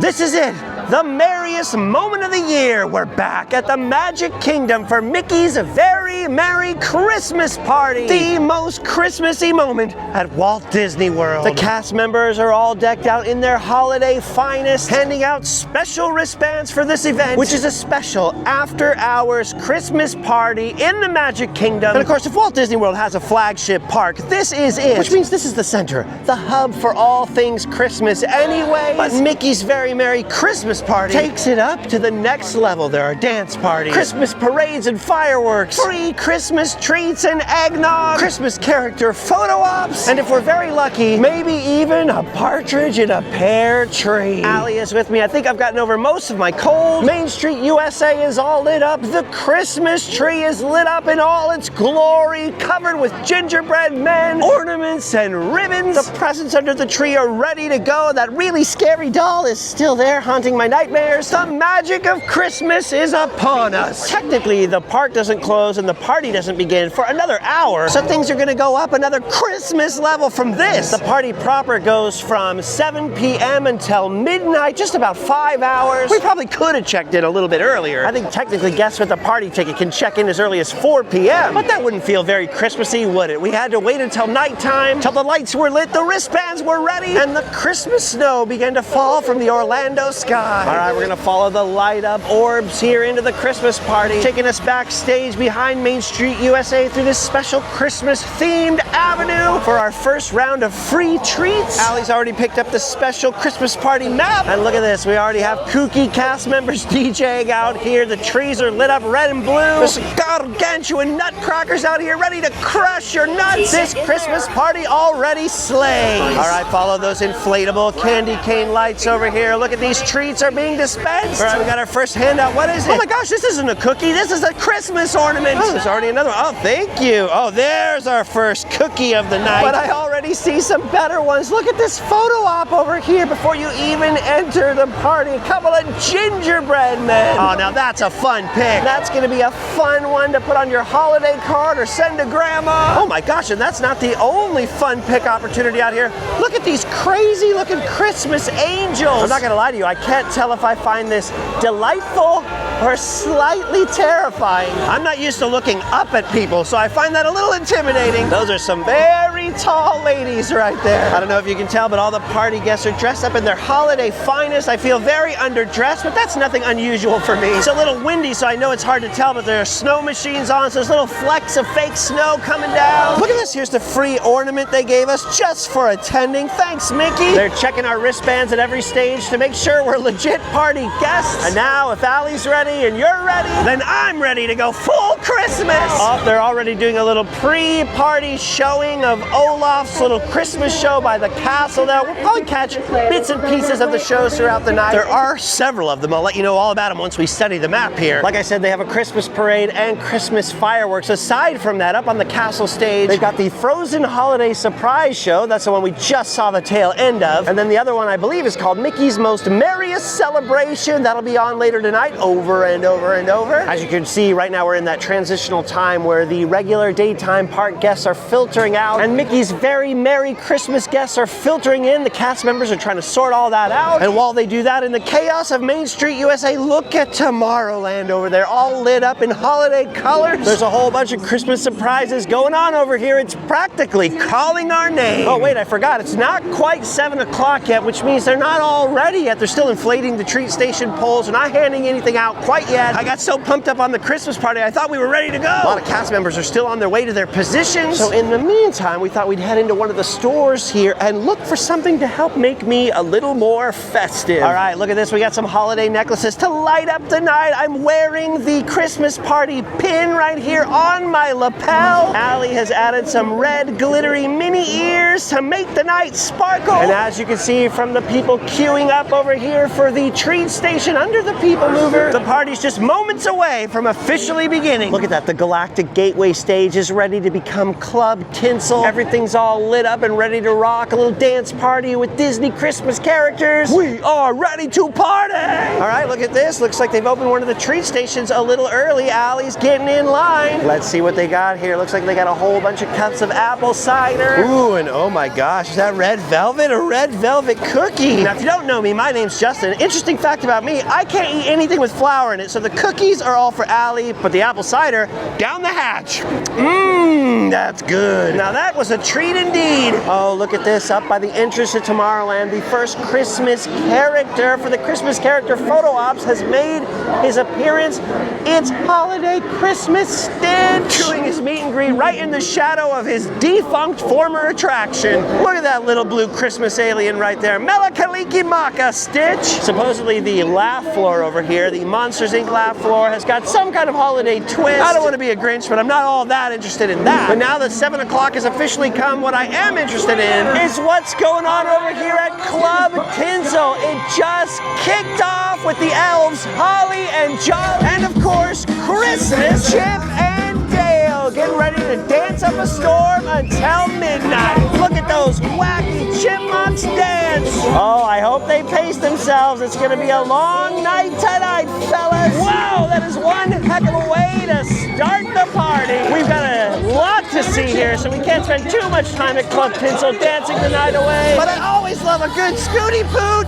This is it, the merriest moment of the year. We're back at the Magic Kingdom for Mickey's Very Merry Christmas Party. The most Christmassy moment at Walt Disney World. The cast members are all decked out in their holiday finest, handing out special wristbands for this event, which is a special after-hours Christmas party in the Magic Kingdom. And of course, if Walt Disney World has a flagship park, this is it. Which means this is the center, the hub for all things Christmas anyway. But Mickey's Very Merry Christmas Party takes it up to the next level. There are dance parties, Christmas parades and fireworks, free Christmas treats and eggnog, Christmas character photo ops, and if we're very lucky, maybe even a partridge in a pear tree. Allie is with me. I think I've gotten over most of my cold. Main Street USA is all lit up. The Christmas tree is lit up in all its glory, covered with gingerbread men, ornaments, and ribbons. The presents under the tree are ready to go. That really scary doll is still there, haunting my nightmares. The magic of Christmas is upon us. Technically, the park doesn't close and the party doesn't begin for another hour, so things are gonna go up another Christmas level from this. The party proper goes from 7 p.m. until midnight, just about 5 hours. We probably could have checked in a little bit earlier. I think technically guests with a party ticket can check in as early as 4 p.m., but that wouldn't feel very Christmassy, would it? We had to wait until nighttime, till the lights were lit, the wristbands were ready, and the Christmas snow began to fall from the Orlando sky. All right, we're gonna follow the light up orbs here into the Christmas party, taking us backstage behind Main Street USA through this special Christmas themed avenue for our first round of free treats. Allie's already picked up the special Christmas party map, and look at this, we already have kooky cast members DJing out here. The trees are lit up red and blue. There's gargantuan nutcrackers out here ready to crush your nuts. This Christmas party already slays. All right, follow those inflatable candy cane lights over here. Look at these treats are being dispensed. All right, we got our first handout. What is it? Oh my gosh, this isn't a cookie. This is a Christmas ornament. Oh, there's already another one. Oh, thank you. Oh, there's our first cookie of the night. But I already see some better ones. Look at this photo op over here before you even enter the party. A couple of gingerbread men. Oh, now that's a fun pic. That's gonna be a fun one to put on your holiday card or send to grandma. Oh my gosh, and that's not the only fun pic opportunity out here. Look at these crazy looking Christmas angels. I'm not gonna lie to you, I can't tell if I find this delightful or slightly terrifying. I'm not used to looking up at people, so I find that a little intimidating. Those are some very tall ladies right there. I don't know if you can tell, but all the party guests are dressed up in their holiday finest. I feel very underdressed, but that's nothing unusual for me. It's a little windy, so I know it's hard to tell, but there are snow machines on, so there's little flecks of fake snow coming down. Look at this, here's the free ornament they gave us just for attending. Thanks, Mickey. They're checking our wristbands at every stage to make sure we're legit party guests. And now, if Allie's ready and you're ready, then I'm ready to go full Christmas. Oh, they're already doing a little pre-party showing of Olaf's little Christmas show by the castle there. We'll probably catch bits and pieces of the shows throughout the night. There are several of them. I'll let you know all about them once we study the map here. Like I said, they have a Christmas parade and Christmas fireworks. Aside from that, up on the castle stage, they've got the Frozen Holiday Surprise Show. That's the one we just saw the tail end of. And then the other one, I believe, is called Mickey's Most Merriest Celebration. That'll be on later tonight, over and over and over. As you can see, right now we're in that transitional time where the regular daytime park guests are filtering out and Mickey's Very Merry Christmas guests are filtering in. The cast members are trying to sort all that out. And while they do that, in the chaos of Main Street USA, look at Tomorrowland over there, all lit up in holiday colors. There's a whole bunch of Christmas surprises going on over here. It's practically calling our name. Oh wait, I forgot. It's not quite 7 o'clock yet, which means they're not all ready yet. They're still inflating the treat station poles. They're not handing anything out quite yet. I got so pumped up on the Christmas party, I thought we were ready to go. A lot of cast members are still on their way to their positions. So in the meantime, we thought we'd head into one of the stores here and look for something to help make me a little more festive. All right, look at this. We got some holiday necklaces to light up the night. I'm wearing the Christmas party pin right here on my lapel. Allie has added some red glittery mini ears to make the night sparkle. And as you can see from the people queuing up over here for the treat station under the people mover, the party's just moments away from officially beginning. Look at that, the Galactic Gateway stage is ready to become Club Tinsel. Everything's all lit up and ready to rock. A little dance party with Disney Christmas characters. We are ready to party! All right, look at this. Looks like they've opened one of the treat stations a little early. Allie's getting in line. Let's see what they got here. Looks like they got a whole bunch of cups of apple cider. Ooh, and oh my gosh, is that red velvet? A red velvet cookie. Now, if you don't know me, my name's Justin, interesting fact about me, I can't eat anything with flour in it, so the cookies are all for Allie, but the apple cider, down the hatch. Mmm, that's good. Now that was a treat indeed. Oh, look at this, up by the entrance to Tomorrowland, the first Christmas character for the Christmas character photo ops has made his appearance. It's Holiday Christmas Stitch, doing his meet and greet right in the shadow of his defunct former attraction. Look at that little blue Christmas alien right there. Melakaliki Maka Stitch. Supposedly the laugh floor over here, the Monsters Inc. laugh floor, has got some kind of holiday twist. I don't want to be a Grinch, but I'm not all that interested in that. But now that 7 o'clock has officially come, what I am interested in is what's going on over here at Club Tinsel. It just kicked off with the elves, Holly and John, and of course, Christmas, Chip and Dale, getting ready to dance up a storm until midnight. Look at those wacky chipmunks dance. Oh, I hope they pace themselves. It's gonna be a long night tonight, fellas. Wow, that is one heck of a way to start the party. We've got a lot to see here, so we can't spend too much time at Club Tinsel dancing the night away. But I always love a good Scooty Poot.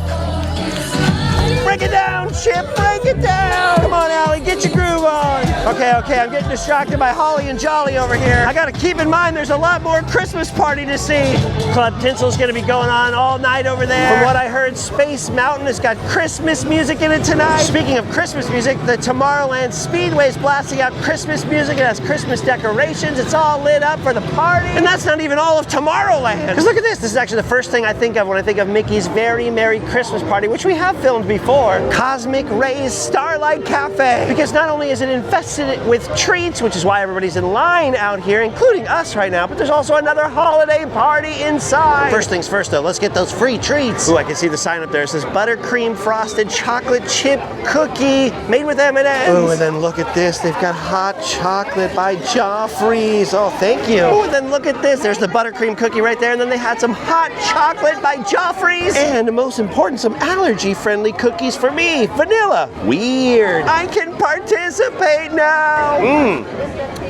Break it down, Chip, break it down. Come on, Allie, get your groove on. Okay, I'm getting distracted by Holly and Jolly over here. I gotta keep in mind there's a lot more Christmas party to see. Club Tinsel's gonna be going on all night over there. From what I heard, Space Mountain has got Christmas music in it tonight. Speaking of Christmas music, the Tomorrowland Speedway is blasting out Christmas music. It has Christmas decorations. It's all lit up for the party. And that's not even all of Tomorrowland. Because look at this. This is actually the first thing I think of when I think of Mickey's Very Merry Christmas Party, which we have filmed before. Cosmic Rays Starlight Cafe. Because not only is it infested with treats, which is why everybody's in line out here, including us right now, but there's also another holiday party inside. First things first though, let's get those free treats. Ooh, I can see the sign up there. It says buttercream frosted chocolate chip cookie made with M&Ms. Ooh, and then look at this. They've got hot chocolate by Joffrey's. Oh, thank you. Ooh, and then look at this. There's the buttercream cookie right there, and then they had some hot chocolate by Joffrey's. And most important, some allergy-friendly cookies for me. Vanilla. Weird. I can participate now.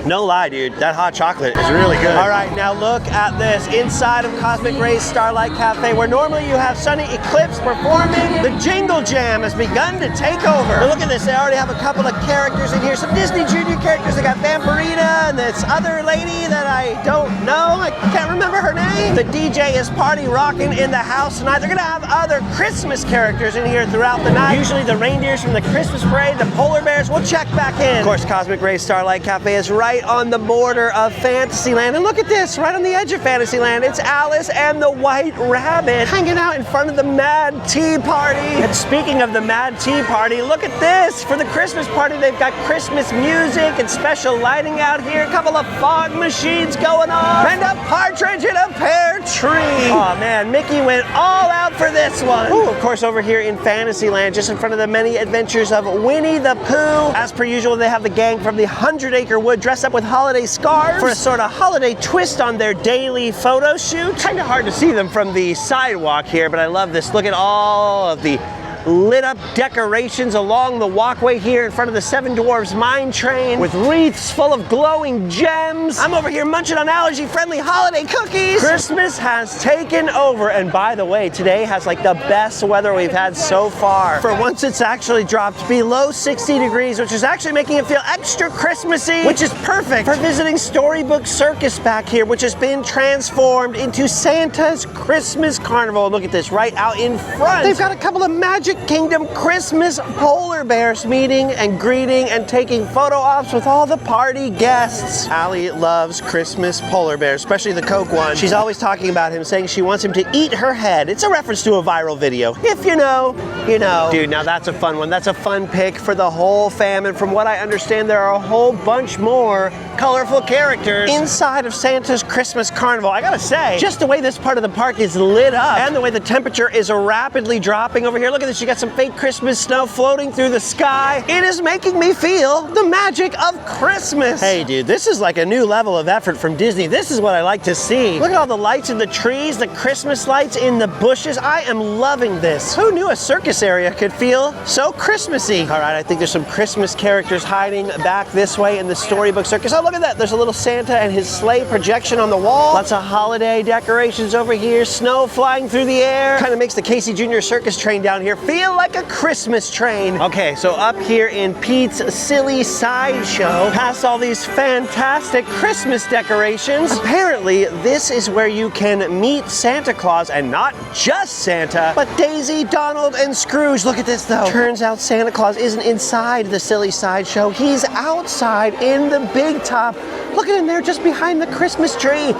No lie, dude. That hot chocolate is really good. All right, now look at this. Inside of Cosmic Rays Starlight Cafe, where normally you have Sunny Eclipse performing, the Jingle Jam has begun to take over. But look at this. They already have a couple of characters in here. Some Disney Junior characters. They got Vampirina and this other lady that I don't know. I can't remember her name. The DJ is party rocking in the house tonight. They're going to have other Christmas characters in here throughout the night. Usually the reindeers from the Christmas parade, the polar bears. We'll check back in. Of course, Cosmic Rays Starlight Cafe is right on the border of Fantasyland. And look at this, right on the edge of Fantasyland. It's Alice and the White Rabbit hanging out in front of the Mad Tea Party. And speaking of the Mad Tea Party, look at this. For the Christmas party, they've got Christmas music and special lighting out here. A couple of fog machines going on. And a partridge in a pear tree. Oh man, Mickey went all out for this one. Ooh, of course, over here in Fantasyland, just in front of the many adventures of Winnie the Pooh. As per usual, they have the gang from the 100 Acre Wood dressed up with holiday scarves for a sort of holiday twist on their daily photo shoot. Kind of hard to see them from the sidewalk here, but I love this. Look at all of the lit up decorations along the walkway here in front of the Seven Dwarfs Mine Train with wreaths full of glowing gems. I'm over here munching on allergy-friendly holiday cookies. Christmas has taken over, and by the way, today has like the best weather we've had so far. For once, it's actually dropped below 60 degrees, which is actually making it feel extra Christmassy, which is perfect for visiting Storybook Circus back here, which has been transformed into Santa's Christmas Carnival. Look at this right out in front. They've got a couple of Magic Kingdom Christmas polar bears meeting and greeting and taking photo ops with all the party guests. Allie loves Christmas polar bears, especially the Coke one. She's always talking about him, saying she wants him to eat her head. It's a reference to a viral video. If you know, you know. Dude, now that's a fun one. That's a fun pick for the whole fam, and from what I understand, there are a whole bunch more colorful characters inside of Santa's Christmas Carnival. I gotta say, just the way this part of the park is lit up and the way the temperature is rapidly dropping over here. Look at this. You got some fake Christmas snow floating through the sky. It is making me feel the magic of Christmas. Hey dude, this is like a new level of effort from Disney. This is what I like to see. Look at all the lights in the trees, the Christmas lights in the bushes. I am loving this. Who knew a circus area could feel so Christmassy? All right, I think there's some Christmas characters hiding back this way in the Storybook Circus. Oh, look at that. There's a little Santa and his sleigh projection on the wall. Lots of holiday decorations over here. Snow flying through the air. Kind of makes the Casey Jr. Circus train down here feel feel like a Christmas train. Okay, so up here in Pete's silly sideshow, past all these fantastic Christmas decorations, apparently this is where you can meet Santa Claus, and not just Santa, but Daisy, Donald, and Scrooge. Look at this though. Turns out Santa Claus isn't inside the silly sideshow. He's outside in the big top. Look at him there just behind the Christmas tree.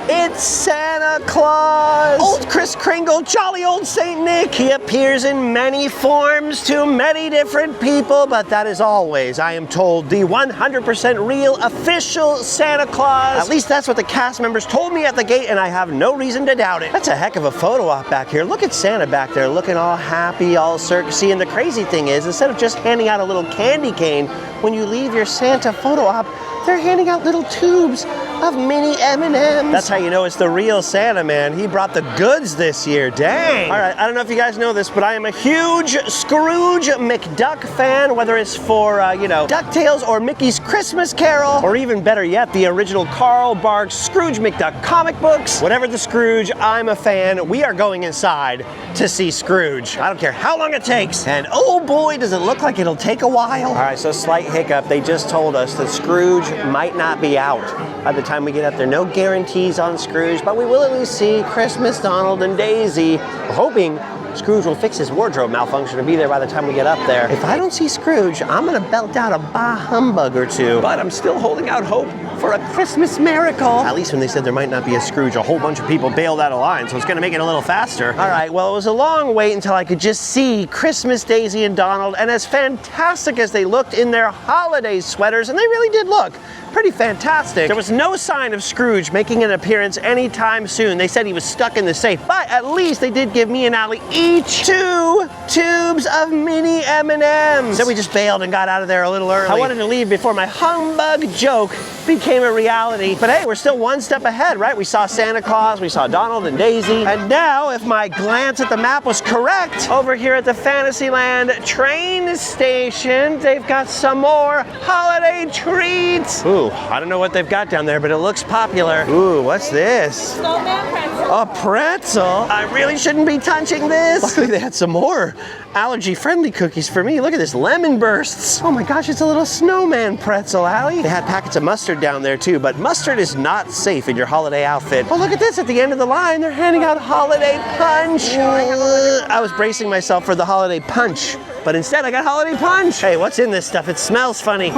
It's Santa Claus! Old Kris Kringle, jolly old Saint Nick. He appears in many forms to many different people, but that is always, I am told, the 100% real official Santa Claus. At least that's what the cast members told me at the gate, and I have no reason to doubt it. That's a heck of a photo op back here. Look at Santa back there looking all happy, all circusy, and the crazy thing is, instead of just handing out a little candy cane, when you leave your Santa photo op, they're handing out little tubes of mini M&Ms. That's how you know it's the real Santa, man. He brought the goods this year. Dang. All right, I don't know if you guys know this, but I am a huge Scrooge McDuck fan, whether it's for, DuckTales or Mickey's Christmas Carol, or even better yet, the original Carl Barks Scrooge McDuck comic books. Whatever the Scrooge, I'm a fan. We are going inside to see Scrooge. I don't care how long it takes. And oh boy, does it look like it'll take a while. All right, so slight hiccup. They just told us that Scrooge might not be out by the time we get up there. No guarantees on Scrooge, but we will at least see Christmas, Donald, and Daisy. We're hoping Scrooge will fix his wardrobe malfunction to be there by the time we get up there. If I don't see Scrooge, I'm gonna belt out a bah humbug or two, but I'm still holding out hope for a Christmas miracle. At least when they said there might not be a Scrooge, a whole bunch of people bailed out of line, so it's gonna make it a little faster. All right, well, it was a long wait until I could just see Christmas, Daisy, and Donald, and as fantastic as they looked in their holiday sweaters, and they really did look pretty fantastic, there was no sign of Scrooge making an appearance anytime soon. They said he was stuck in the safe, but at least they did give me and Allie each 2 tubes of mini M&Ms. So we just bailed and got out of there a little early. I wanted to leave before my humbug joke became a reality, but hey, we're still one step ahead, right? We saw Santa Claus, we saw Donald and Daisy, and now, if my glance at the map was correct, over here at the Fantasyland train station, they've got some more holiday treats. Ooh, I don't know what they've got down there, but it looks popular. Ooh, what's this? Snowman pretzel. A pretzel? I really shouldn't be touching this. Luckily they had some more allergy-friendly cookies for me. Look at this, lemon bursts. Oh my gosh, it's a little snowman pretzel, Allie. They had packets of mustard down there too, but mustard is not safe in your holiday outfit. Oh, look at this, at the end of the line, they're handing out holiday punch. I was bracing myself for the holiday punch, but instead I got holiday punch. Hey, what's in this stuff? It smells funny.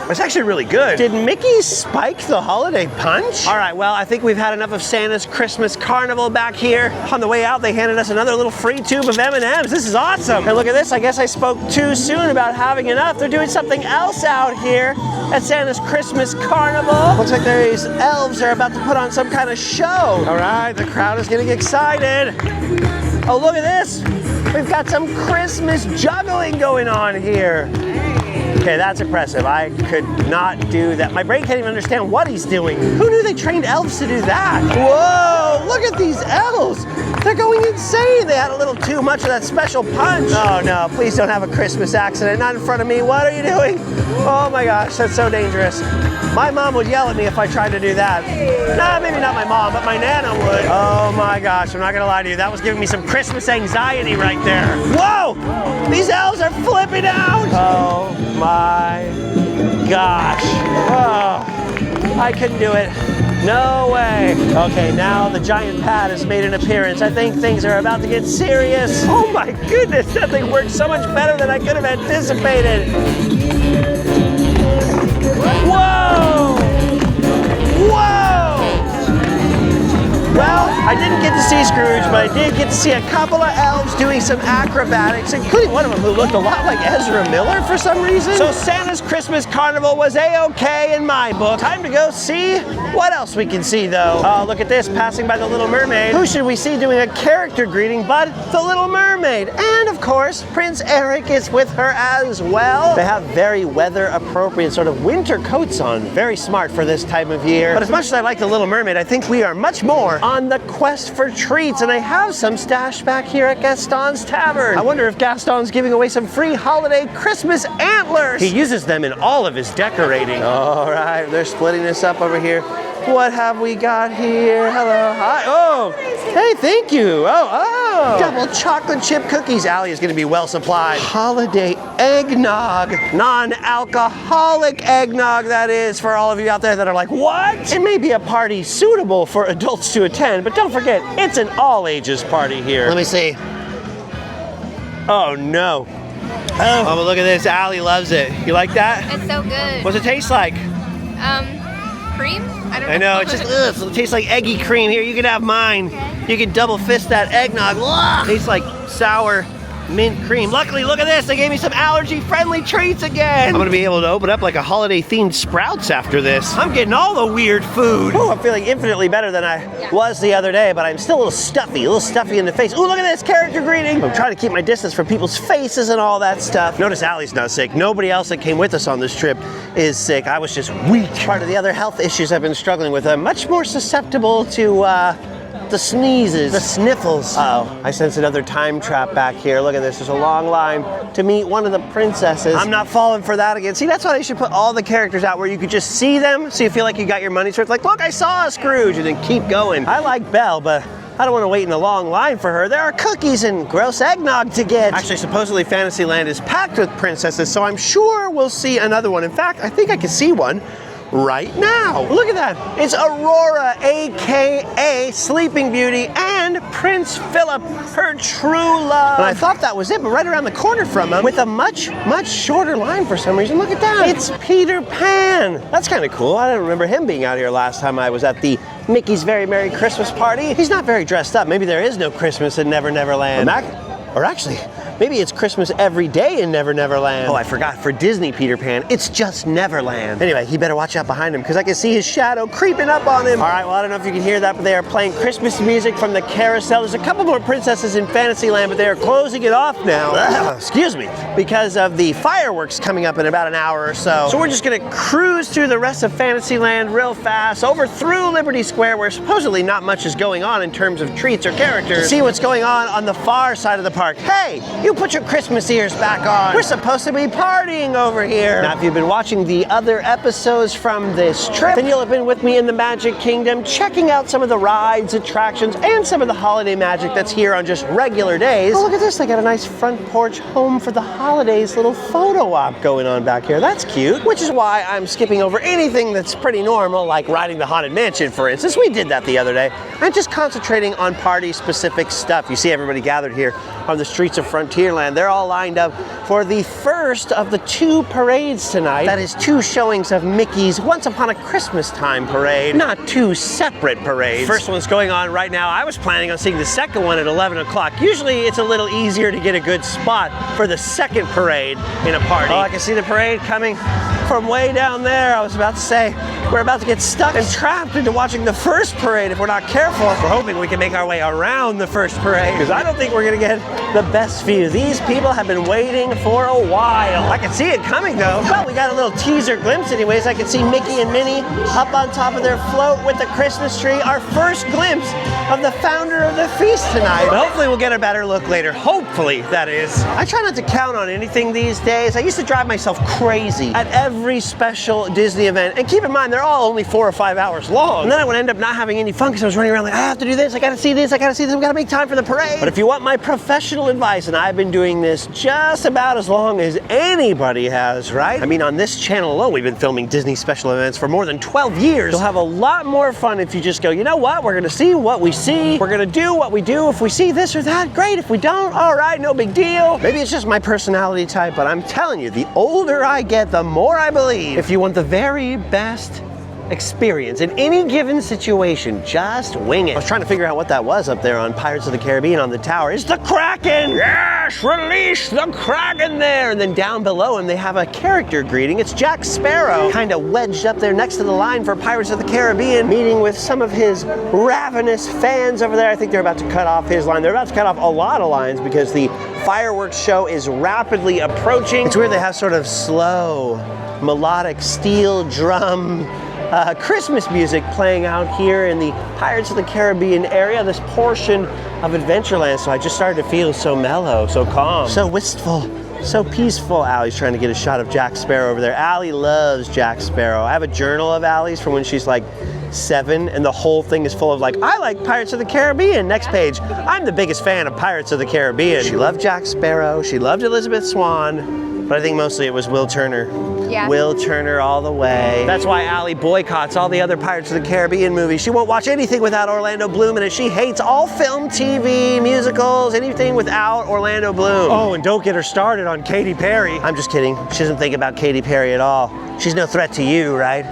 It's actually really good. Did Mickey spike the holiday punch? All right, well, I think we've had enough of Santa's Christmas Carnival back here. On the way out, they handed us another little free tube of M&Ms. This is awesome. And look at this, I guess I spoke too soon about having enough. They're doing something else out here at Santa's Christmas Carnival. Looks like these elves are about to put on some kind of show. All right, the crowd is getting excited. Oh, look at this. We've got some Christmas juggling going on here. Okay, that's impressive. I could not do that. My brain can't even understand what he's doing. Who knew they trained elves to do that? Whoa, look at these elves. They're going insane. They had a little too much of that special punch. Oh no, please don't have a Christmas accident. Not in front of me. What are you doing? Oh my gosh, that's so dangerous. My mom would yell at me if I tried to do that. Nah, maybe not my mom, but my Nana would. Oh my gosh, I'm not gonna lie to you. That was giving me some Christmas anxiety right there. Whoa, these elves are flipping out. Oh my gosh. Oh, I couldn't do it. No way. Okay, now the giant pad has made an appearance. I think things are about to get serious. Oh my goodness, that thing works so much better than I could have anticipated. Whoa! Whoa! Well, I didn't get to see Scrooge, but I did get to see a couple of elves doing some acrobatics, including one of them who looked a lot like Ezra Miller for some reason. So Santa's Christmas Carnival was A-okay in my book. Time to go see what else we can see, though. Oh, look at this, passing by the Little Mermaid. Who should we see doing a character greeting but the Little Mermaid? And, of course, Prince Eric is with her as well. They have very weather-appropriate sort of winter coats on. Very smart for this time of year. But as much as I like the Little Mermaid, I think we are much more on the quest for treats, and I have some stashed back here at Gaston's Tavern. I wonder if Gaston's giving away some free holiday Christmas antlers. He uses them in all of his decorating. All right, they're splitting this up over here. What have we got here? Hello, hi. Oh, hey, thank you. Oh, Oh. Double chocolate chip cookies. Allie is going to be well supplied. Holiday eggnog. Non-alcoholic eggnog, that is, for all of you out there that are like, what? It may be a party suitable for adults to attend, but don't forget, it's an all-ages party here. Let me see. Oh, no. Oh, but look at this. Allie loves it. You like that? It's so good. What's it taste like? Cream? I don't know. I know, it's just, it tastes like eggy cream. Here, you can have mine. Okay. You can double fist that eggnog. Ugh. Tastes like sour mint cream. Luckily, look at this. They gave me some allergy-friendly treats again. I'm gonna be able to open up like a holiday-themed Sprouts after this. I'm getting all the weird food. Ooh, I'm feeling infinitely better than I was the other day, but I'm still a little stuffy in the face. Ooh, look at this character greeting. I'm trying to keep my distance from people's faces and all that stuff. Notice Allie's not sick. Nobody else that came with us on this trip is sick. I was just weak. Part of the other health issues I've been struggling with, I'm much more susceptible to the sneezes, the sniffles. Uh-oh, I sense another time trap back here. Look at this, there's a long line to meet one of the princesses. I'm not falling for that again. See, that's why they should put all the characters out where you could just see them, so you feel like you got your money's worth. Like, look, I saw a Scrooge, and then keep going. I like Belle, but I don't want to wait in a long line for her. There are cookies and gross eggnog to get. Actually, supposedly Fantasyland is packed with princesses, so I'm sure we'll see another one. In fact, I think I can see one right now. Look at that. It's Aurora, AKA Sleeping Beauty, and Prince Phillip, her true love. And I thought that was it, but right around the corner from him, with a much, much shorter line for some reason. Look at that. It's Peter Pan. That's kind of cool. I don't remember him being out here last time I was at the Mickey's Very Merry Christmas Party. He's not very dressed up. Maybe there is no Christmas in Never Never Land. Or actually, maybe it's Christmas every day in Never Never Land. Oh, I forgot, for Disney Peter Pan, it's just Neverland. Anyway, he better watch out behind him because I can see his shadow creeping up on him. All right, well, I don't know if you can hear that, but they are playing Christmas music from the carousel. There's a couple more princesses in Fantasyland, but they are closing it off now. Excuse me, because of the fireworks coming up in about an hour or so. So we're just gonna cruise through the rest of Fantasyland real fast, over through Liberty Square, where supposedly not much is going on in terms of treats or characters, to see what's going on the far side of the park. Hey, you put your Christmas ears back on. We're supposed to be partying over here. Now, if you've been watching the other episodes from this trip, then you'll have been with me in the Magic Kingdom, checking out some of the rides, attractions, and some of the holiday magic that's here on just regular days. Oh, look at this. They got a nice front porch home for the holidays little photo op going on back here. That's cute. Which is why I'm skipping over anything that's pretty normal, like riding the Haunted Mansion, for instance. We did that the other day. I'm just concentrating on party-specific stuff. You see everybody gathered here on the streets of Frontierland. They're all lined up for the first of the 2 parades tonight. That is 2 showings of Mickey's Once Upon a Christmas Time parade, not 2 separate parades. First one's going on right now. I was planning on seeing the second one at 11 o'clock. Usually it's a little easier to get a good spot for the second parade in a party. Oh, I can see the parade coming from way down there. I was about to say, we're about to get stuck and trapped into watching the first parade if we're not careful. We're hoping we can make our way around the first parade, because I don't think we're gonna get the best view. These people have been waiting for a while. I can see it coming though. Well, we got a little teaser glimpse anyways. I can see Mickey and Minnie up on top of their float with the Christmas tree. Our first glimpse of the founder of the feast tonight. But hopefully we'll get a better look later. Hopefully, that is. I try not to count on anything these days. I used to drive myself crazy at every special Disney event. And keep in mind, they're all only 4 or 5 hours long. And then I would end up not having any fun because I was running around like, I have to do this, I gotta see this, I gotta see this, we gotta make time for the parade. But if you want my professional advice, and I've been doing this just about as long as anybody has, right? I mean, on this channel alone, we've been filming Disney special events for more than 12 years. You'll have a lot more fun if you just go, you know what? We're gonna see what we see. We're gonna do what we do. If we see this or that, great. If we don't, all right, no big deal. Maybe it's just my personality type, but I'm telling you, the older I get, the more I believe. If you want the very best experience in any given situation, just wing it. I was trying to figure out what that was up there on Pirates of the Caribbean on the tower. It's the Kraken! Yes, release the Kraken there! And then down below him, they have a character greeting. It's Jack Sparrow, kind of wedged up there next to the line for Pirates of the Caribbean, meeting with some of his ravenous fans over there. I think they're about to cut off his line. They're about to cut off a lot of lines because the fireworks show is rapidly approaching. It's weird they have sort of slow, melodic steel drum Christmas music playing out here in the Pirates of the Caribbean area, this portion of Adventureland. So I just started to feel so mellow, so calm, so wistful, so peaceful. Allie's trying to get a shot of Jack Sparrow over there. Allie loves Jack Sparrow. I have a journal of Allie's from when she's like 7, and the whole thing is full of like, I like Pirates of the Caribbean. Next page, I'm the biggest fan of Pirates of the Caribbean. She loved Jack Sparrow, she loved Elizabeth Swann, but I think mostly it was Will Turner. Yeah. Will Turner all the way. That's why Allie boycotts all the other Pirates of the Caribbean movies. She won't watch anything without Orlando Bloom in it. She hates all film, TV, musicals, anything without Orlando Bloom. Oh, and don't get her started on Katy Perry. I'm just kidding. She doesn't think about Katy Perry at all. She's no threat to you, right?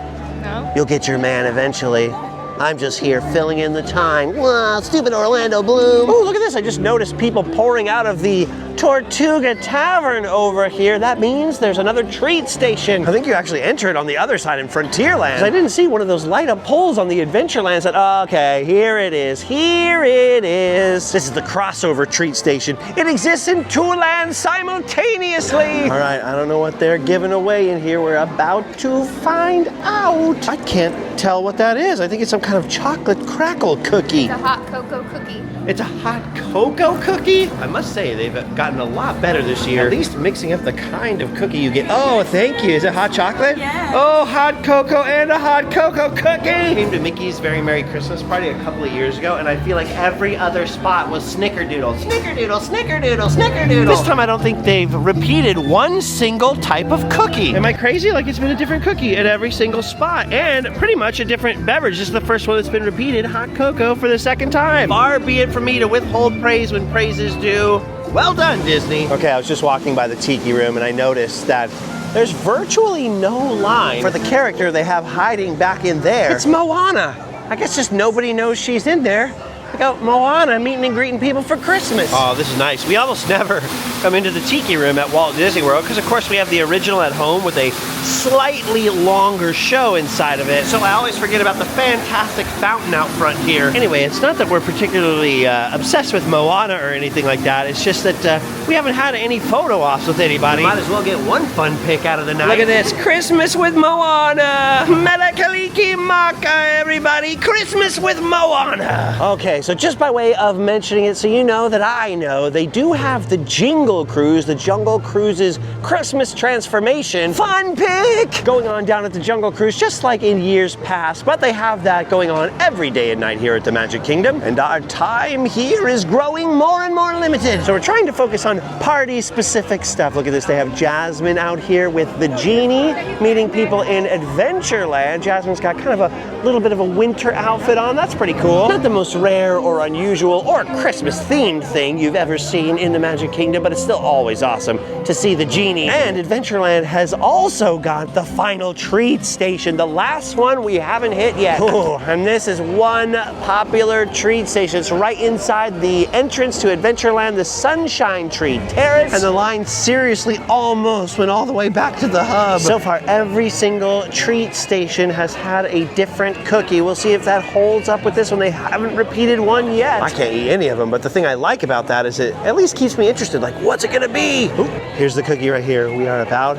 No. You'll get your man eventually. I'm just here filling in the time. Wow, stupid Orlando Bloom. Oh, look at this. I just noticed people pouring out of the Tortuga Tavern over here. That means there's another treat station. I think you actually enter it on the other side in Frontierland. I didn't see one of those light up poles on the Adventureland. Said, okay, here it is. Here it is. This is the crossover treat station. It exists in two lands simultaneously. All right, I don't know what they're giving away in here. We're about to find out. I can't tell what that is. I think it's some kind of chocolate crackle cookie. It's a hot cocoa cookie. It's a hot cocoa cookie? I must say, they've gotten a lot better this year. At least mixing up the kind of cookie you get. Oh, thank you. Is it hot chocolate? Yeah. Oh, hot cocoa and a hot cocoa cookie. I came to Mickey's Very Merry Christmas Party a couple of years ago, and I feel like every other spot was snickerdoodle. Snickerdoodle, snickerdoodle, snickerdoodle. This time I don't think they've repeated one single type of cookie. Am I crazy? Like it's been a different cookie at every single spot, and pretty much a different beverage. This is the first one that's been repeated. Hot cocoa for the second time. Far be it from me to withhold praise when praise is due. Well done, Disney. Okay, I was just walking by the Tiki Room and I noticed that there's virtually no line for the character they have hiding back in there. It's Moana. I guess just nobody knows she's in there. Look out, Moana meeting and greeting people for Christmas. Oh, this is nice. We almost never come into the Tiki Room at Walt Disney World because, of course, we have the original at home with a slightly longer show inside of it. So I always forget about the fantastic fountain out front here. Anyway, it's not that we're particularly obsessed with Moana or anything like that. It's just that we haven't had any photo ops with anybody. Might as well get one fun pic out of the night. Look at this. Christmas with Moana. Melakaliki Maka, everybody. Christmas with Moana. Okay, so just by way of mentioning it so you know that I know, they do have the Jingle Cruise, the Jungle Cruise's Christmas transformation fun pic going on down at the Jungle Cruise, just like in years past, but they have that going on every day and night here at the Magic Kingdom, and our time here is growing more and more limited. So we're trying to focus on party-specific stuff. Look at this, they have Jasmine out here with the genie, meeting people in Adventureland. Jasmine's got kind of a little bit of a winter outfit on. That's pretty cool. Not the most rare or unusual or Christmas-themed thing you've ever seen in the Magic Kingdom, but it's still always awesome to see the genie. And Adventureland has also got the final treat station, the last one we haven't hit yet. Ooh, and this is one popular treat station. It's right inside the entrance to Adventureland, the Sunshine Tree Terrace. And the line seriously almost went all the way back to the hub. So far, every single treat station has had a different cookie. We'll see if that holds up with this one. They haven't repeated one yet. I can't eat any of them, but the thing I like about that is it at least keeps me interested. Like, what's it gonna be? Ooh, here's the cookie right here. We are about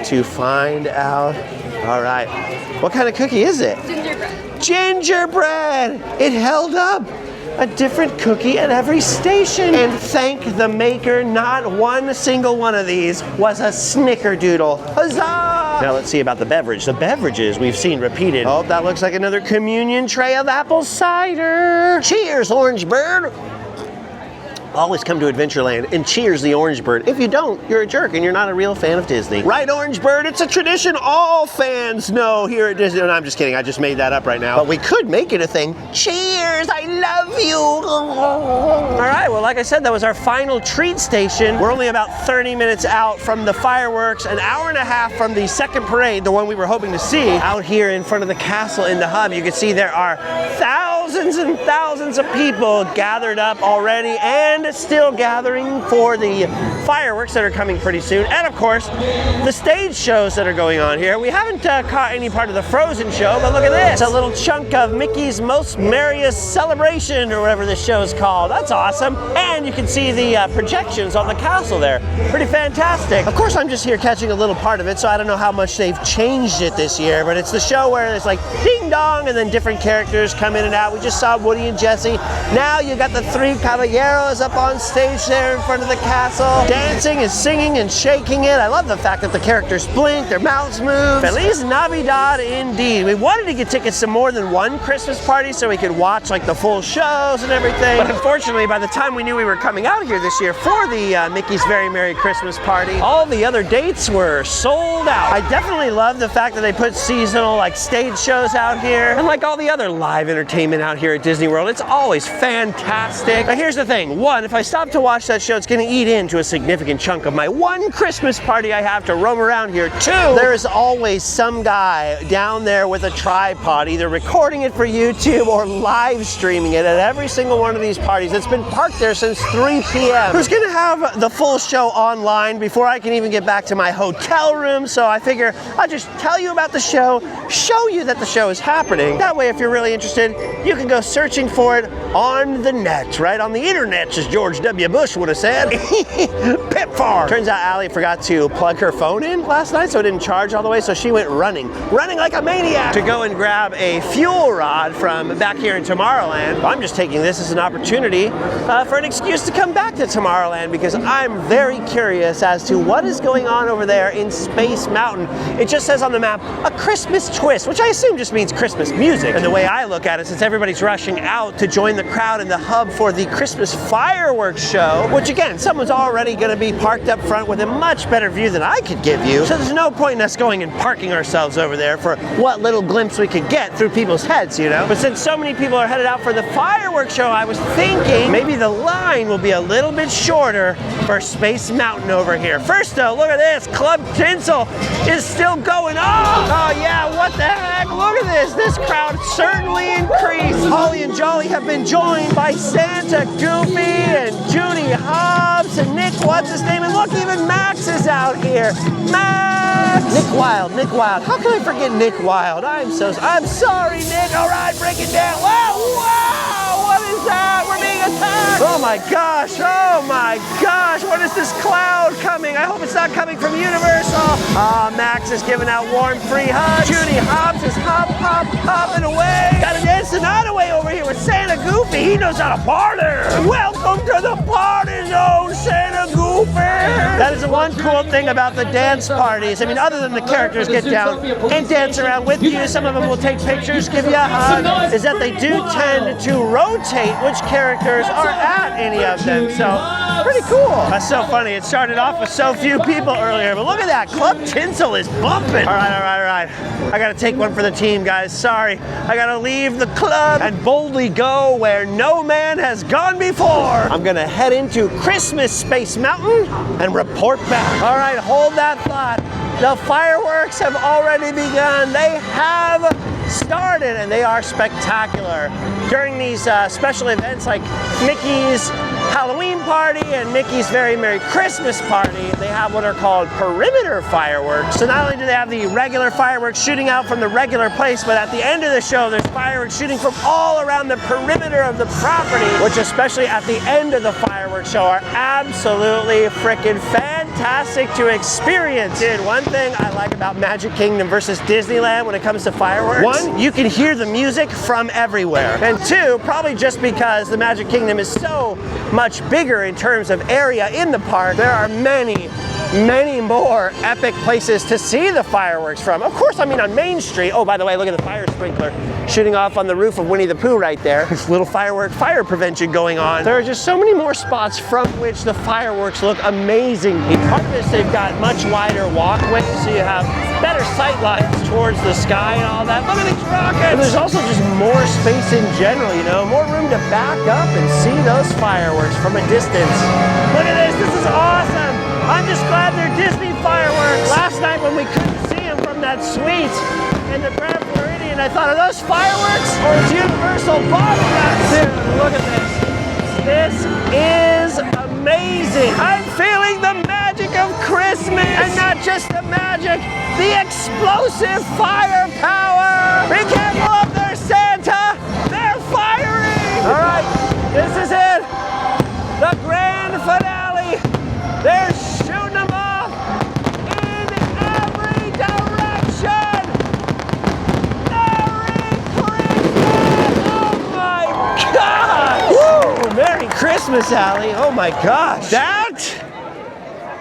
to find out. All right, what kind of cookie is it? Gingerbread. Gingerbread! It held up. A different cookie at every station. And thank the maker, not one single one of these was a snickerdoodle. Huzzah! Now let's see about the beverage. The beverages we've seen repeated. Oh, that looks like another communion tray of apple cider. Cheers, Orange Bird. Always come to Adventureland and cheers the Orange Bird. If you don't, you're a jerk and you're not a real fan of Disney. Right, Orange Bird? It's a tradition all fans know here at Disney. No, I'm just kidding. I just made that up right now. But we could make it a thing. Cheers! I love you! All right, well, like I said, that was our final treat station. We're only about 30 minutes out from the fireworks, an hour and a half from the second parade, the one we were hoping to see. Out here in front of the castle in the hub, you can see there are thousands and thousands of people gathered up already and still gathering for the fireworks that are coming pretty soon. And of course, the stage shows that are going on here. We haven't caught any part of the Frozen show, but look at this. It's a little chunk of Mickey's Most Merriest Celebration, or whatever this show is called. That's awesome. And you can see the projections on the castle there. Pretty fantastic. Of course, I'm just here catching a little part of it, so I don't know how much they've changed it this year, but it's the show where it's like ding dong, and then different characters come in and out. We just saw Woody and Jesse. Now you got the three caballeros up on stage there in front of the castle, dancing and singing and shaking it. I love the fact that the characters blink, their mouths move. Feliz Navidad indeed. We wanted to get tickets to more than one Christmas party so we could watch like the full shows and everything. But unfortunately, by the time we knew we were coming out here this year for the Mickey's Very Merry Christmas Party, all the other dates were sold out. I definitely love the fact that they put seasonal like stage shows out here, and like all the other live entertainment out here at Disney World, it's always fantastic. But here's the thing, one, if I stop to watch that show, it's gonna eat into a significant chunk of my one Christmas party I have to roam around here. Two, there is always some guy down there with a tripod, either recording it for YouTube or live streaming it at every single one of these parties. It's been parked there since 3 p.m. Who's gonna have the full show online before I can even get back to my hotel room, so I figure I'll just tell you about the show, show you that the show is happening. That way, if you're really interested, you can go searching for it on the net, right? On the internet, as George W. Bush would have said. Pip farm. Turns out Allie forgot to plug her phone in last night, so it didn't charge all the way, so she went running like a maniac to go and grab a fuel rod from back here in Tomorrowland. I'm just taking this as an opportunity for an excuse to come back to Tomorrowland, because I'm very curious as to what is going on over there in Space Mountain. It just says on the map, a Christmas twist, which I assume just means Christmas music. And the way I look at it, since everybody's rushing out to join the crowd in the hub for the Christmas fireworks show, which again, someone's already gonna be parked up front with a much better view than I could give you. So there's no point in us going and parking ourselves over there for what little glimpse we could get through people's heads, you know? But since so many people are headed out for the fireworks show, I was thinking maybe the line will be a little bit shorter for Space Mountain over here. First though, look at this, Club Tinsel is still going on. Oh yeah, what the heck? Look at this. This crowd certainly increased. Holly and Jolly have been joined by Santa, Goofy, and Judy Hobbs, and Nick, what's his name? And look, even Max is out here. Max! Nick Wilde. How can I forget Nick Wilde? I'm sorry, Nick. All right, break it down. Wow, what is that? We're being attacked. Oh my gosh, what is this cloud coming? I hope it's not coming from Universal. Max is giving out warm, free hugs. Judy Hobbs is hopping away. Got a dancing away over here with Santa Goofy. He knows how to party. Welcome to the party zone, Santa Goofy. That is the one cool thing about the dance parties. I mean, other than the characters get down and dance around with you, some of them will take pictures, give you a hug, is that they do tend to rotate which characters are at any of them. So, pretty cool. That's so funny. It started off with so few people earlier, but look at that. Club Tinsel is bumping. All right. I gotta take one for the team, guys. Sorry. I gotta leave the club and boldly go where no man has gone before. I'm gonna head into Christmas Space Mountain and report back. All right, hold that thought. The fireworks have already begun. They have started, and they are spectacular. During these special events like Mickey's Halloween party and Mickey's Very Merry Christmas party, they have what are called perimeter fireworks. So not only do they have the regular fireworks shooting out from the regular place, but at the end of the show, there's fireworks shooting from all around the perimeter of the property, which especially at the end of the fireworks show are absolutely freaking fantastic to experience. Dude, one thing I like about Magic Kingdom versus Disneyland when it comes to fireworks, one, you can hear the music from everywhere. And two, probably just because the Magic Kingdom is so much bigger in terms of area in the park, there are many more epic places to see the fireworks from. Of course, I mean on Main Street. Oh, by the way, look at the fire sprinkler shooting off on the roof of Winnie the Pooh right there. This little fire prevention going on. There are just so many more spots from which the fireworks look amazing. Part of this, they've got much wider walkways, so you have better sight lines towards the sky and all that. Look at these rockets! And there's also just more space in general, you know, more room to back up and see those fireworks from a distance. Look at this is awesome! I'm just glad they're Disney fireworks. Last night when we couldn't see them from that suite in the Grand Floridian, I thought, are those fireworks or is Universal bombing? Dude, look at this. This is amazing. I'm feeling the magic of Christmas. And not just the magic, the explosive firepower. Be careful up there, Santa. They're firing. All right, this is it. The grand finale. They're shooting them off in every direction. Merry Christmas! Oh my Christmas alley. Oh my gosh. That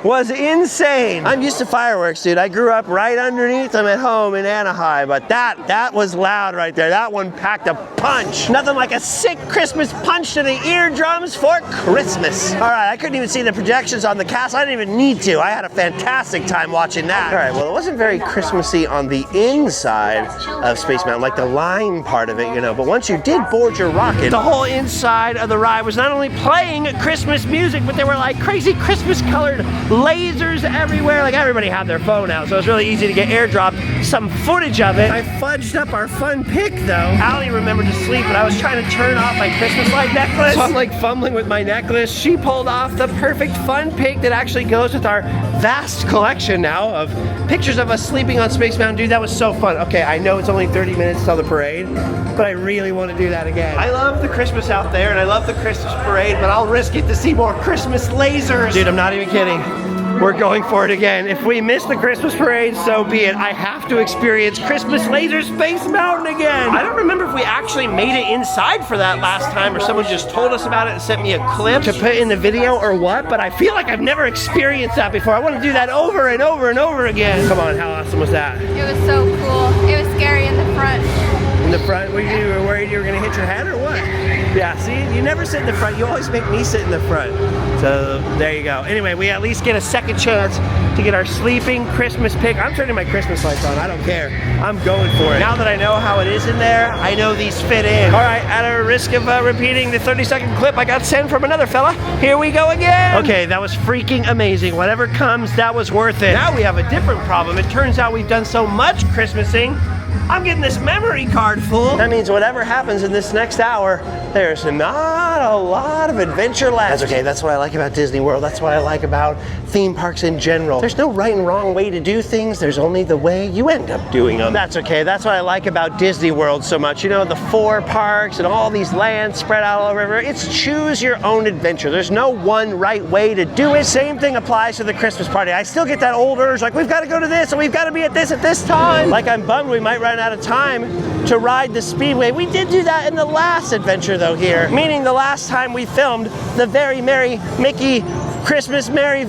was insane. I'm used to fireworks, dude. I grew up right underneath them at home in Anaheim, but that was loud right there. That one packed a punch. Nothing like a sick Christmas punch to the eardrums for Christmas. All right, I couldn't even see the projections on the castle. I didn't even need to. I had a fantastic time watching that. All right, well, it wasn't very Christmassy on the inside of Space Mountain, like the line part of it, you know, but once you did board your rocket, the whole inside of the ride was not only playing Christmas music, but there were like crazy Christmas colored lasers everywhere. Like everybody had their phone out, so it was really easy to get airdropped some footage of it. I fudged up our fun pic though. Allie remembered to sleep, but I was trying to turn off my Christmas light necklace. So I'm like fumbling with my necklace. She pulled off the perfect fun pic that actually goes with our vast collection now of pictures of us sleeping on Space Mountain. Dude, that was so fun. Okay, I know it's only 30 minutes till the parade, but I really want to do that again. I love the Christmas out there and I love the Christmas parade, but I'll risk it to see more Christmas lasers. Dude, I'm not even kidding. We're going for it again. If we miss the Christmas parade, so be it. I have to experience Christmas Laser Space Mountain again. I don't remember if we actually made it inside for that last time or someone just told us about it and sent me a clip to put in the video or what, but I feel like I've never experienced that before. I want to do that over and over and over again. Come on, how awesome was that? It was so cool. It was scary in the front. In the front? Were you worried you were going to hit your head or what? Yeah, see, you never sit in the front. You always make me sit in the front. So there you go. Anyway, we at least get a second chance to get our sleeping Christmas pic. I'm turning my Christmas lights on. I don't care. I'm going for it. Now that I know how it is in there, I know these fit in. All right, at a risk of repeating the 30-second clip I got sent from another fella, here we go again. Okay, that was freaking amazing. Whatever comes, that was worth it. Now we have a different problem. It turns out we've done so much Christmasing, I'm getting this memory card full. That means whatever happens in this next hour, there's not a lot of adventure left. That's okay, that's what I like about Disney World. That's what I like about theme parks in general. There's no right and wrong way to do things. There's only the way you end up doing them. That's okay, that's what I like about Disney World so much. You know, the 4 parks and all these lands spread out all over. It's choose your own adventure. There's no one right way to do it. Same thing applies to the Christmas party. I still get that old urge, like we've got to go to this and we've got to be at this time. Like I'm bummed we might run out of time to ride the Speedway. We did do that in the last adventure though here, meaning the last time we filmed the Very Merry Mickey Christmas Very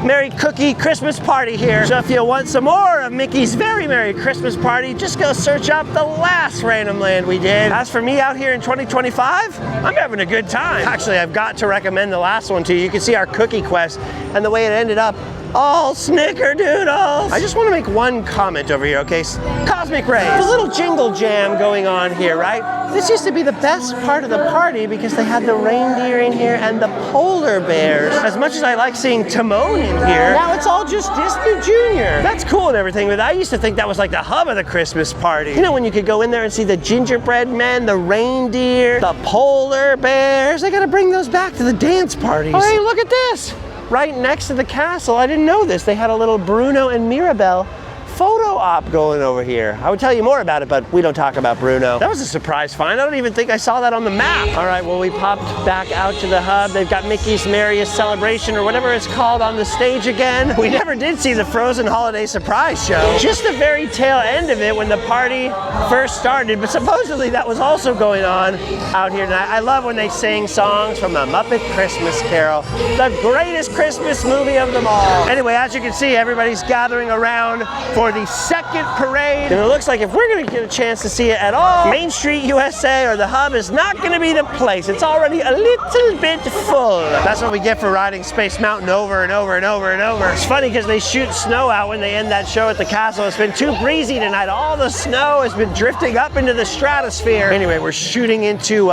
Merry Cookie Christmas Party here. So if you want some more of Mickey's Very Merry Christmas Party, just go search up the last Randomland we did. As for me out here in 2025, I'm having a good time. Actually, I've got to recommend the last one to you. You can see our cookie quest and the way it ended up. All snickerdoodles. I just want to make one comment over here, okay? Cosmic rays. There's a little jingle jam going on here, right? This used to be the best part of the party because they had the reindeer in here and the polar bears. As much as I like seeing Timon in here, now it's all just Disney Junior. That's cool and everything, but I used to think that was like the hub of the Christmas party. You know, when you could go in there and see the gingerbread men, the reindeer, the polar bears. They gotta bring those back to the dance parties. Oh, hey, look at this. Right next to the castle, I didn't know this. They had a little Bruno and Mirabelle photo op going over here. I would tell you more about it, but we don't talk about Bruno. That was a surprise find. I don't even think I saw that on the map. All right, well, we popped back out to the hub. They've got Mickey's Merriest Celebration or whatever it's called on the stage again. We never did see the Frozen Holiday Surprise Show. Just the very tail end of it when the party first started, but supposedly that was also going on out here tonight. I love when they sing songs from The Muppet Christmas Carol, the greatest Christmas movie of them all. Anyway, as you can see, everybody's gathering around for the second parade, and it looks like if we're going to get a chance to see it at all, Main Street USA or the hub is not going to be the place. It's already a little bit full. That's what we get for riding Space Mountain over and over and over and over. It's funny because they shoot snow out when they end that show at the castle. It's been too breezy tonight. All the snow has been drifting up into the stratosphere. Anyway, we're shooting into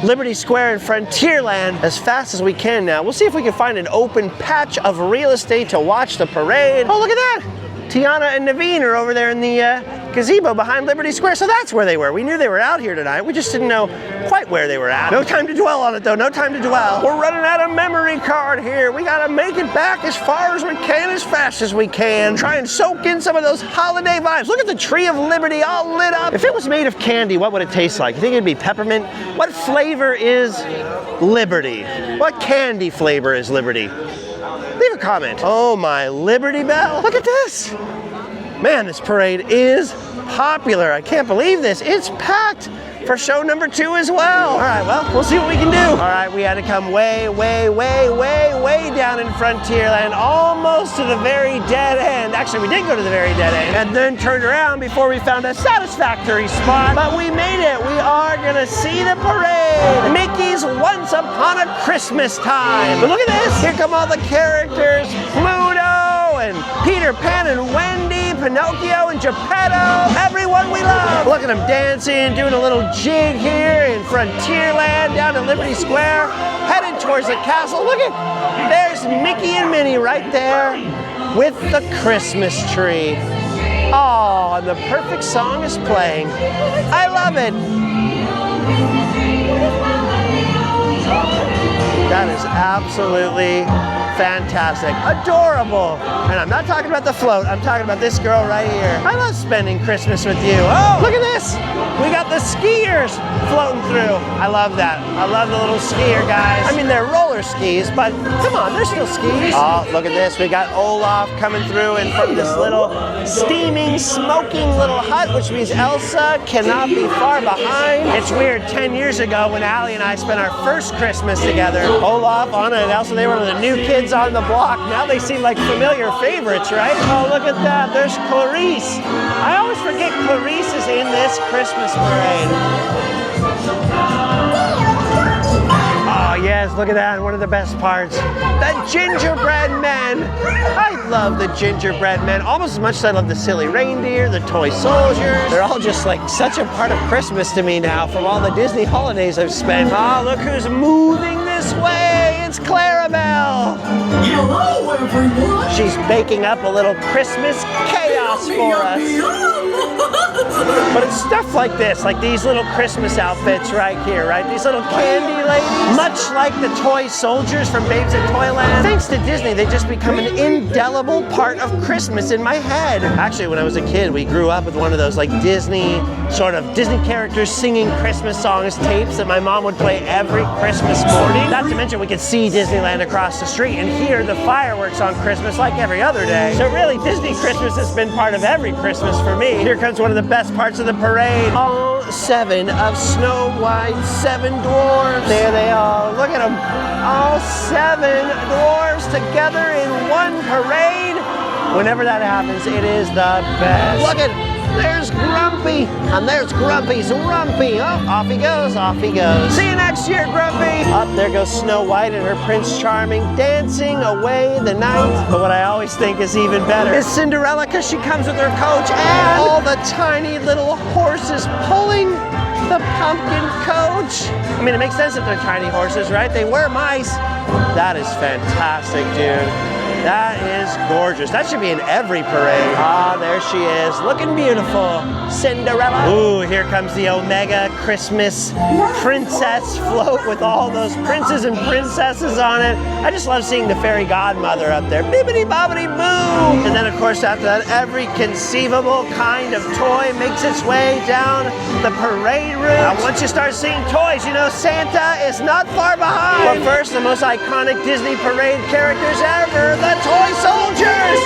Liberty Square in Frontierland as fast as we can now. We'll see if we can find an open patch of real estate to watch the parade. Oh, look at that! Tiana and Naveen are over there in the gazebo behind Liberty Square, so that's where they were. We knew they were out here tonight. We just didn't know quite where they were at. No time to dwell on it though, no time to dwell. We're running out of memory card here. We gotta make it back as far as we can, as fast as we can. Try and soak in some of those holiday vibes. Look at the Tree of Liberty all lit up. If it was made of candy, what would it taste like? You think it'd be peppermint? What flavor is Liberty? What candy flavor is Liberty? Leave a comment. Oh my Liberty Bell. Look at this. Man, this parade is popular. I can't believe this. It's packed for show number 2 as well. All right, well, we'll see what we can do. All right, we had to come way down in Frontierland, almost to the very dead end. Actually, we did go to the very dead end, and then turned around before we found a satisfactory spot. But we made it. We are gonna see the parade. Mickey's Once Upon a Christmas Time. But look at this. Here come all the characters. Pluto and Peter Pan and Wendy, Pinocchio and Geppetto. Everyone we love. Look at them dancing, doing a little jig here in Frontierland down to Liberty Square, headed towards the castle. Look at, there's Mickey and Minnie right there with the Christmas tree. Oh, and the perfect song is playing. I love it. That is absolutely fantastic. Adorable. And I'm not talking about the float. I'm talking about this girl right here. I love spending Christmas with you. Oh, look at this. We got the skiers floating through. I love that. I love the little skier guys. I mean, they're roller skis, but come on, they're still skis. Oh, look at this. We got Olaf coming through in from this little steaming, smoking little hut, which means Elsa cannot be far behind. It's weird. 10 years ago when Allie and I spent our first Christmas together, Olaf, Anna, and Elsa, they were one of the new kids on the block. Now they seem like familiar favorites, right? Oh, look at that. There's Clarice. I always forget Clarice is in this Christmas parade. Oh, yes, look at that. One of the best parts. The gingerbread men. I love the gingerbread men almost as much as I love the silly reindeer, the toy soldiers. They're all just like such a part of Christmas to me now from all the Disney holidays I've spent. Oh, look who's moving this way. It's Clarabelle. Hello, everyone. She's baking up a little Christmas chaos for us. But it's stuff like this, like these little Christmas outfits right here, right? These little candy ladies, much like the toy soldiers from Babes in Toyland. Thanks to Disney, they just become an indelible part of Christmas in my head. Actually, when I was a kid, we grew up with one of those like Disney characters singing Christmas songs tapes that my mom would play every Christmas morning. Not to mention we could see Disneyland across the street and hear the fireworks on Christmas like every other day. So really, Disney Christmas has been part of every Christmas for me. Here comes one of the best parts of the parade. All 7 of Snow White's 7 dwarves. There they are. Look at them. All 7 dwarves together in one parade. Whenever that happens, it is the best. Look at, there's Grumpy, and there's Grumpy's Rumpy. Oh, off he goes, off he goes. See you next year, Grumpy. Up there goes Snow White and her Prince Charming dancing away the night. But what I always think is even better is Cinderella, because she comes with her coach and all the tiny little horses pulling the pumpkin coach. I mean, it makes sense if they're tiny horses, right? They wear mice. That is fantastic, dude. That is gorgeous. That should be in every parade. Ah, there she is, looking beautiful. Cinderella. Ooh, here comes the Omega Christmas Princess float with all those princes and princesses on it. I just love seeing the fairy godmother up there. Bibbidi bobbidi boo. And then, of course, after that, every conceivable kind of toy makes its way down the parade route. And once you start seeing toys, you know Santa is not far behind. But first, the most iconic Disney parade characters ever, the toy soldiers!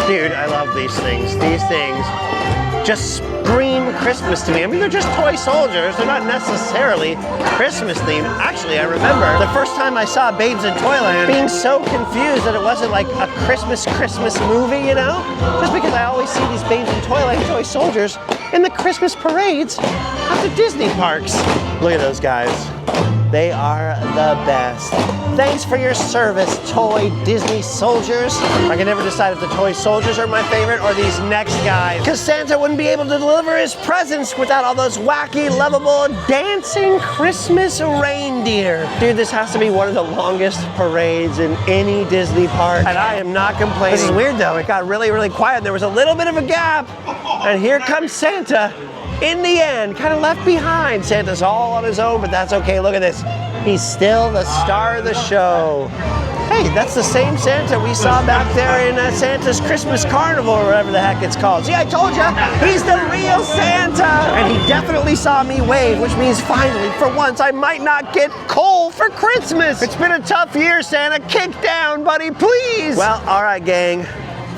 Dude, I love these things. These things just scream Christmas to me. I mean, they're just toy soldiers. They're not necessarily Christmas themed. Actually, I remember the first time I saw Babes in Toyland being so confused that it wasn't like a Christmas movie, you know? Just because I always see these Babes in Toyland toy soldiers in the Christmas parades at the Disney parks. Look at those guys. They are the best. Thanks for your service, toy Disney soldiers. I can never decide if the toy soldiers are my favorite or these next guys. Because Santa wouldn't be able to deliver his presents without all those wacky, lovable, dancing Christmas reindeer. Dude, this has to be one of the longest parades in any Disney park. And I am not complaining. This is weird though. It got really, really quiet. There was a little bit of a gap. And here comes Santa. In the end, kind of left behind. Santa's all on his own, but that's okay. Look at this. He's still the star of the show. Hey, that's the same Santa we saw back there in Santa's Christmas Carnival, or whatever the heck it's called. See, I told you, he's the real Santa. And he definitely saw me wave, which means finally, for once, I might not get coal for Christmas. It's been a tough year, Santa. Kick down, buddy, please. Well, all right, gang.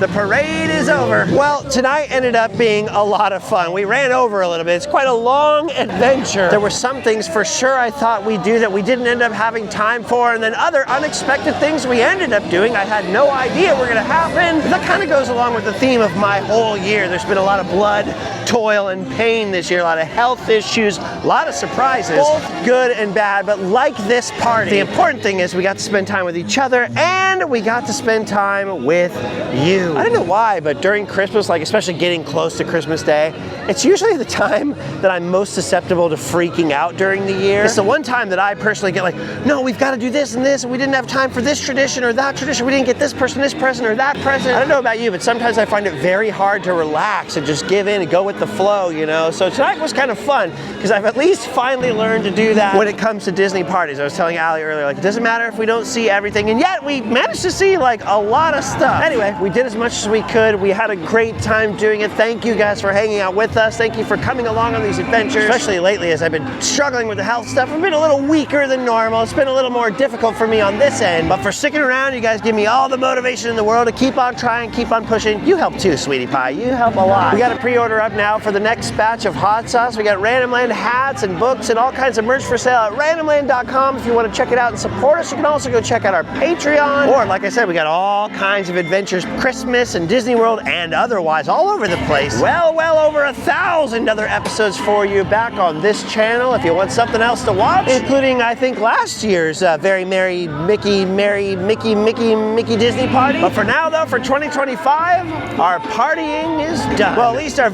The parade is over. Well, tonight ended up being a lot of fun. We ran over a little bit. It's quite a long adventure. There were some things for sure I thought we'd do that we didn't end up having time for, and then other unexpected things we ended up doing I had no idea were gonna happen. That kind of goes along with the theme of my whole year. There's been a lot of blood, toil, and pain this year, a lot of health issues, a lot of surprises, both good and bad, but like this party, the important thing is we got to spend time with each other and we got to spend time with you. I don't know why, but during Christmas, like especially getting close to Christmas Day, it's usually the time that I'm most susceptible to freaking out during the year. It's the one time that I personally get like, no, we've got to do this and this, and we didn't have time for this tradition or that tradition, we didn't get this person this present or that present. I don't know about you, but sometimes I find it very hard to relax and just give in and go with the flow, you know? So tonight was kind of fun because I've at least finally learned to do that when it comes to Disney parties. I was telling Allie earlier, like, it doesn't matter if we don't see everything, and yet we managed to see like a lot of stuff. Anyway, we did as much as we could. We had a great time doing it. Thank you guys for hanging out with us. Thank you for coming along on these adventures, especially lately as I've been struggling with the health stuff. I've been a little weaker than normal. It's been a little more difficult for me on this end, but for sticking around, you guys give me all the motivation in the world to keep on trying, keep on pushing. You help too, sweetie pie. You help a lot. We got a pre-order up now for the next batch of hot sauce. We got Randomland hats and books and all kinds of merch for sale at randomland.com. If you want to check it out and support us, you can also go check out our Patreon. Or like I said, we got all kinds of adventures, Christmas and Disney World and otherwise all over the place. Well over 1,000 other episodes for you back on this channel if you want something else to watch, including I think last year's very merry Mickey Disney party. But for now though, for 2025, our partying is done. Well, at least our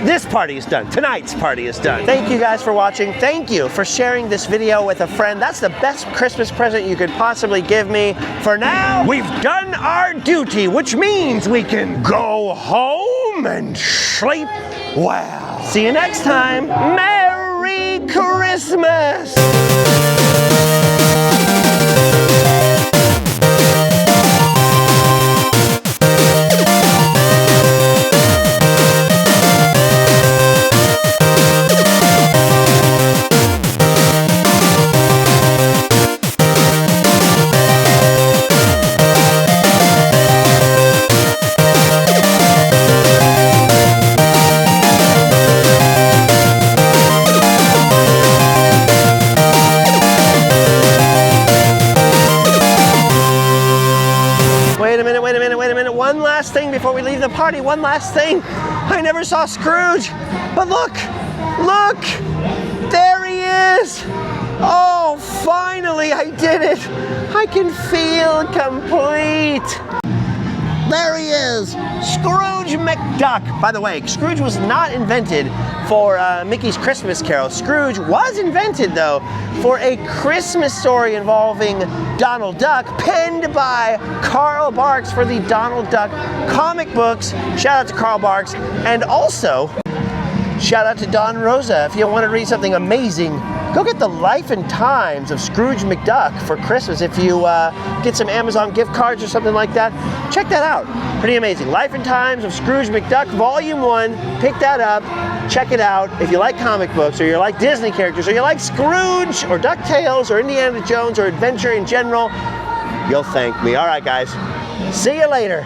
this party is done. Tonight's party is done. Thank you guys for watching. Thank you for sharing this video with a friend. That's the best Christmas present you could possibly give me. For now, we've done our duty, which means we can go home and sleep well. See you next time. Merry Christmas! Wait a minute. One last thing before we leave the party. One last thing. I never saw Scrooge, but look, there he is. Oh, finally I did it. I can feel complete. There he is, Scrooge McDuck. By the way, Scrooge was not invented for Mickey's Christmas Carol. Scrooge was invented, though, for a Christmas story involving Donald Duck, penned by Carl Barks for the Donald Duck comic books. Shout out to Carl Barks, and also shout out to Don Rosa. If you want to read something amazing, go get the Life and Times of Scrooge McDuck for Christmas. If you get some Amazon gift cards or something like that, check that out. Pretty amazing. Life and Times of Scrooge McDuck, Volume 1. Pick that up. Check it out. If you like comic books, or you like Disney characters, or you like Scrooge, or DuckTales, or Indiana Jones, or adventure in general, you'll thank me. All right, guys. See you later.